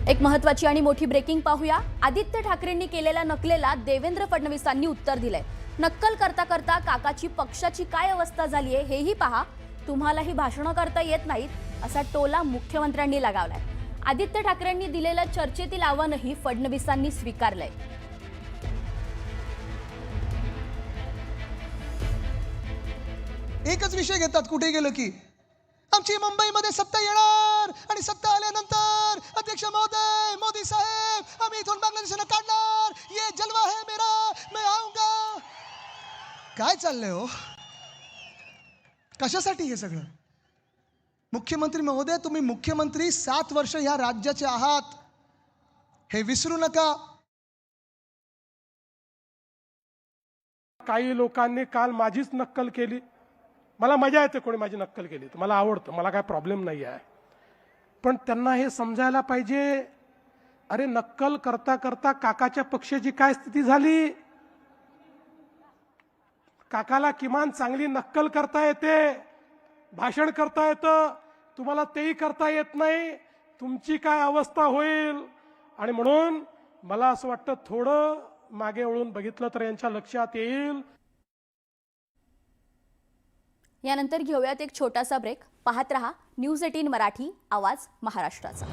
एक महत्त्वाची आणि मोठी ब्रेकिंग पाहूया। आदित्य ठाकरेंनी केलेल्या नकलेला देवेंद्र फडणवीसांनी उत्तर दिलंय। नक्कल करता करता काकाची पक्षाची काय अवस्था झालीये हेही पहा। तुम्हालाही भाषणं करता येत नाहीत असा टोला मुख्यमंत्र्यांनी लगावलाय। आदित्य ठाकरेंनी दिलेलं चर्चेतील आव्हानही फडणवीसांनी स्वीकारलंय। एकच विषय घेतात कुठे गेलं की आमची मुंबईमध्ये सत्ता येणार आणि सत्ता आल्यानंतर अध्यक्ष महोदय, मोदी साहेब, आम्ही इथून बांगलादेशाला काढणार, ये जलवा है मेरा, मैं आऊंगा। काय चाललंय हो? कशासाठी हे सगळं? मुख्यमंत्री महोदय, तुम्ही मुख्यमंत्री 7 वर्ष या राज्याचे आहात, हे विसरू नका। काही लोकांनी काल माझीच नक्कल केली। मला मजा येते कोणी माझी नक्कल केली तर, मला आवडतं, मला काय प्रॉब्लेम नाही आहे। पण त्यांना हे समजायला पाहिजे, अरे नक्कल करता करता काकाच्या पक्षाची काय स्थिती झाली। काकाला किमान चांगली नक्कल करता येते, भाषण करता येतं, तुम्हाला तेही करता येत नाही। तुमची काय अवस्था होईल। आणि म्हणून मला असं वाटतं थोडं मागे वळून बघितलं तर यांच्या लक्षात येईल। यानंतर घेऊयात एक छोटासा ब्रेक। पाहत रहा न्यूज 18 मराठी, आवाज महाराष्ट्राचा।